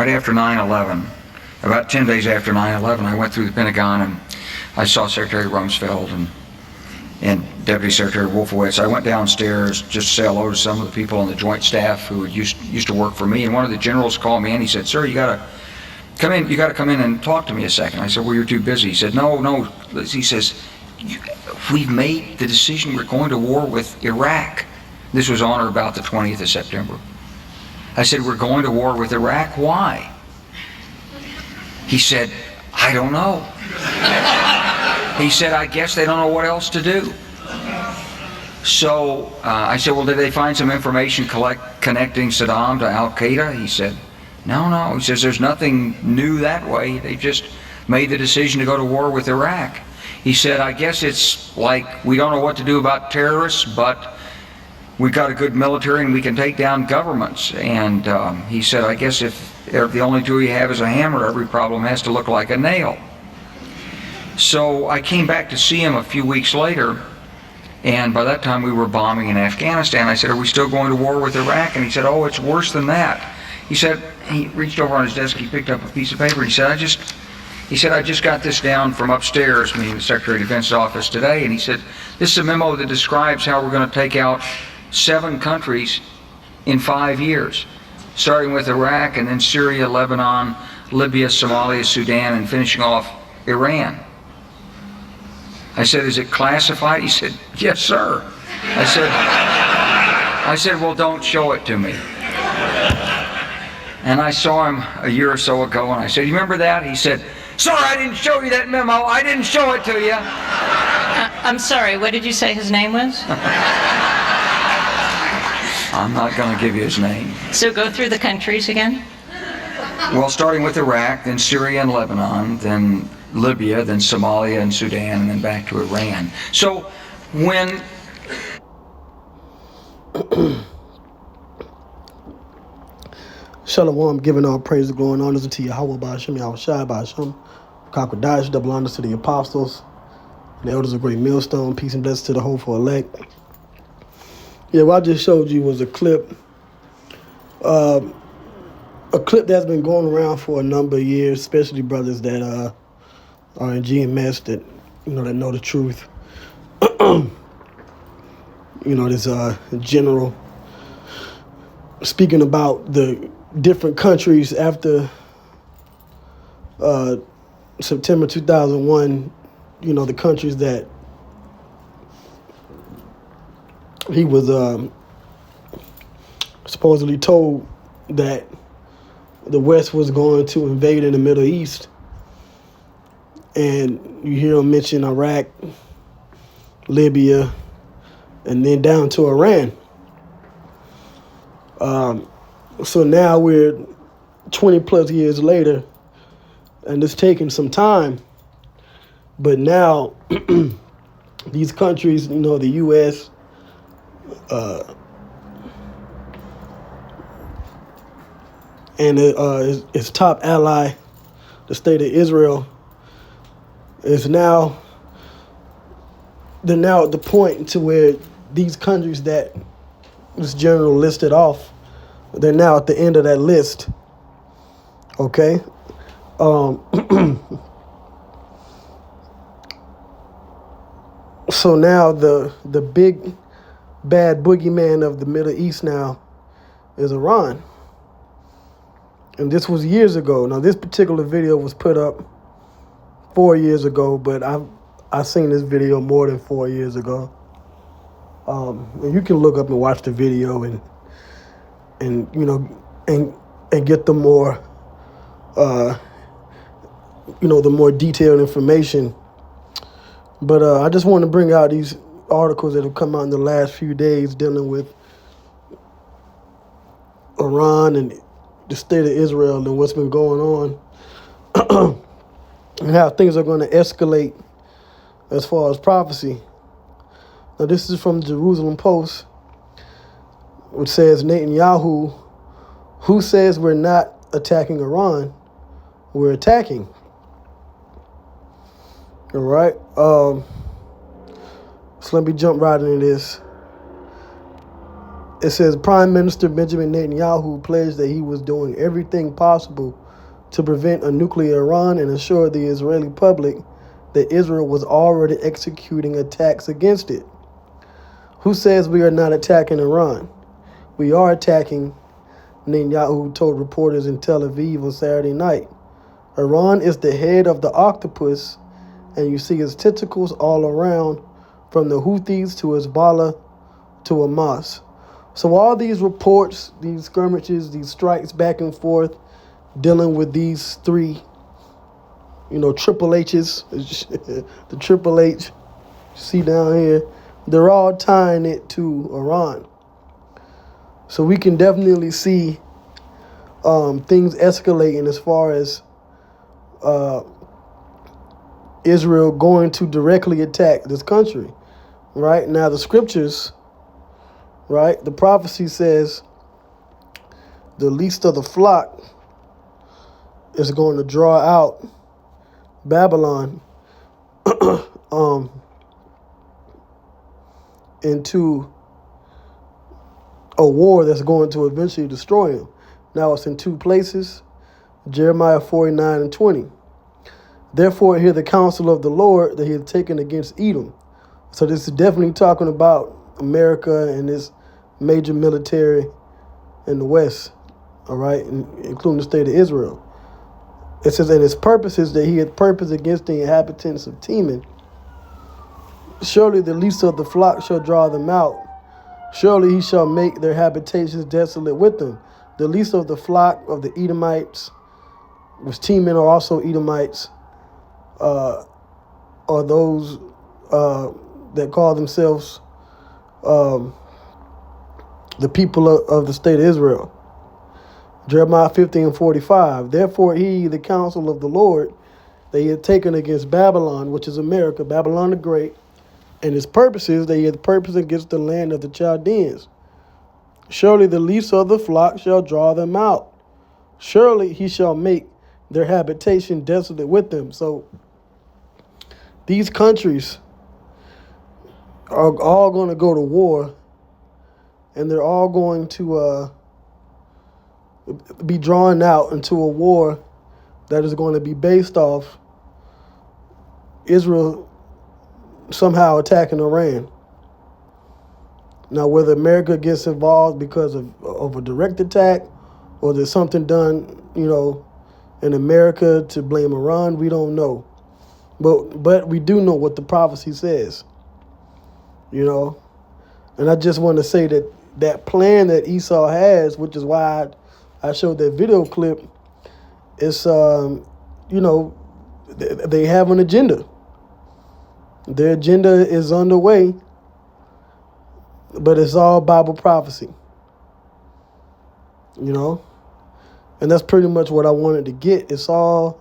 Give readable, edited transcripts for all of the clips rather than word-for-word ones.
right after 9/11, about 10 days after 9/11, I went through the Pentagon and I saw Secretary Rumsfeld and Deputy Secretary Wolfowitz. I went downstairs just to say hello to some of the people on the Joint Staff who used to work for me, and one of the generals called me in. He said, "Sir, you gotta come in. You gotta come in and talk to me a second." I said, "Well, you're too busy." He said, "No." He says, "We've made the decision. We're going to war with Iraq." This was on or about the 20th of September. I said, "We're going to war with Iraq. Why?" He said, "I don't know." He said, "I guess they don't know what else to do." So I said, "Well, did they find some information connecting Saddam to Al-Qaeda?" He said, No. He says, "There's nothing new that way. They just made the decision to go to war with Iraq." He said, "I guess it's like we don't know what to do about terrorists, but we got a good military and we can take down governments." And he said, "I guess if the only tool you have is a hammer, every problem has to look like a nail." So I came back to see him a few weeks later, and by that time we were bombing in Afghanistan. I said, "Are we still going to war with Iraq?" And he said, "Oh, it's worse than that." He said, he reached over on his desk, he picked up a piece of paper, and he said, I just got this down from upstairs, meaning the Secretary of Defense's office today, and he said, "This is a memo that describes how we're going to take out 7 countries in 5 years, starting with Iraq and then Syria, Lebanon, Libya, Somalia, Sudan, and finishing off Iran." I said, "Is it classified?" He said, "Yes, sir." I said, "Well, don't show it to me." And I saw him a year or so ago, and I said, "You remember that?" He said, "Sir, I didn't show you that memo. I didn't show it to you." I'm sorry, what did you say his name was? I'm not going to give you his name. So go through the countries again. Well, starting with Iraq, then Syria and Lebanon, then Libya, then Somalia and Sudan, and then back to Iran. So when Shalom, giving all praise and glory and honors to Yahweh Ba'ashem, Yahweh Shai Ba'ashem, Kakwadash, double honors to the apostles, the elders of Great Millstone, peace and blessings to the hopeful elect. Yeah, what I just showed you was a clip that's been going around for a number of years, especially brothers that are in GMS that that know the truth. This general speaking about the different countries after September 2001. The countries that he was supposedly told that the West was going to invade in the Middle East. And you hear him mention Iraq, Libya, and then down to Iran. So now we're 20 plus years later, and it's taking some time. But now these countries, the U.S., and its top ally, the state of Israel, they're now at the point to where these countries that this general listed off, they're now at the end of that list. Okay? So now the big bad boogeyman of the Middle East now is Iran. And this was years ago. Now this particular video was put up 4 years ago, but I've seen this video more than 4 years ago. And you can look up and watch the video and get the more the more detailed information. But I just want to bring out these articles that have come out in the last few days dealing with Iran and the state of Israel and what's been going on and how things are going to escalate as far as prophecy. Now, this is from the Jerusalem Post, which says Netanyahu, who says we're not attacking Iran, we're attacking. All right. So let me jump right into this. It says Prime Minister Benjamin Netanyahu pledged that he was doing everything possible to prevent a nuclear Iran and assure the Israeli public that Israel was already executing attacks against it. Who says we are not attacking Iran? We are attacking, Netanyahu told reporters in Tel Aviv on Saturday night. Iran is the head of the octopus, and you see its tentacles all around, from the Houthis to Hezbollah to Hamas. So all these reports, these skirmishes, these strikes back and forth, dealing with these three, Triple H's, the Triple H, see down here, they're all tying it to Iran. So we can definitely see things escalating as far as Israel going to directly attack this country. Right? Now the scriptures, right, the prophecy says the least of the flock is going to draw out Babylon into a war that's going to eventually destroy him. Now it's in two places, Jeremiah 49 and 20. Therefore hear the counsel of the Lord that he had taken against Edom. So this is definitely talking about America and this major military in the West, all right, including the state of Israel. It says, and his purpose is that he had purpose against the inhabitants of Teman. Surely the least of the flock shall draw them out. Surely he shall make their habitations desolate with them. The least of the flock of the Edomites, which Teman are also Edomites, are those that call themselves the people of the state of Israel. Jeremiah 50:45. Therefore he, the counsel of the Lord, that he had taken against Babylon, which is America, Babylon the Great, and his purposes, that he had purpose against the land of the Chaldeans. Surely the least of the flock shall draw them out. Surely he shall make their habitation desolate with them. So these countries are all going to go to war, and they're all going to be drawn out into a war that is going to be based off Israel somehow attacking Iran. Now, whether America gets involved because of a direct attack, or there's something done, in America to blame Iran, we don't know. But we do know what the prophecy says, And I just want to say that plan that Esau has, which is why I showed that video clip, is, they have an agenda. Their agenda is underway, but it's all Bible prophecy, And that's pretty much what I wanted to get. It's all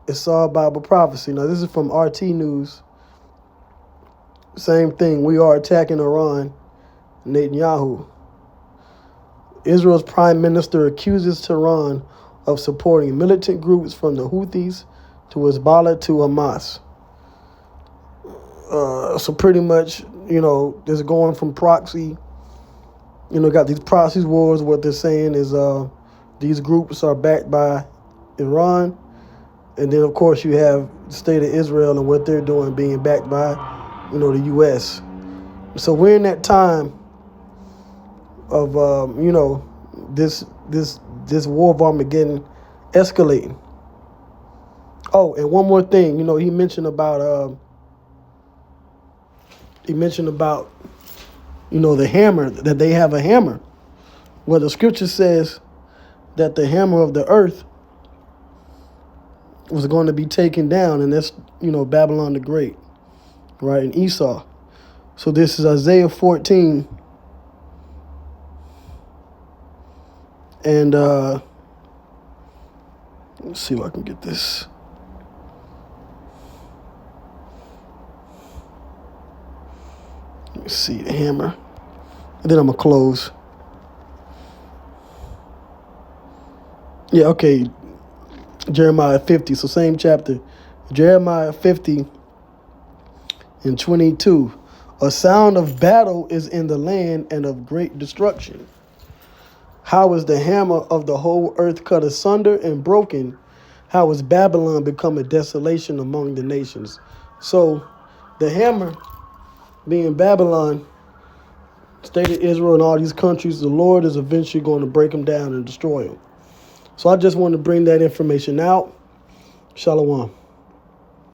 Bible prophecy. Now, this is from RT News. Same thing. We are attacking Iran, Netanyahu. Israel's prime minister accuses Tehran of supporting militant groups from the Houthis to Hezbollah to Hamas. So pretty much, this going from proxy, got these proxy wars. What they're saying is these groups are backed by Iran. And then, of course, you have the state of Israel and what they're doing being backed by, the U.S. So we're in that time of, this war of Armageddon escalating. Oh, and one more thing, he mentioned about the hammer, that they have a hammer. Well, the scripture says that the hammer of the earth was going to be taken down, and that's, Babylon the Great, right, and Esau. So this is Isaiah 14, and let's see if I can get this. Let me see the hammer, and then I'm gonna close. Yeah, okay. Jeremiah 50, so same chapter. Jeremiah 50 and 22. A sound of battle is in the land and of great destruction. How is the hammer of the whole earth cut asunder and broken? How is Babylon become a desolation among the nations? So the hammer being Babylon, state of Israel, and all these countries, the Lord is eventually going to break them down and destroy them. So I just want to bring that information out. Shalom.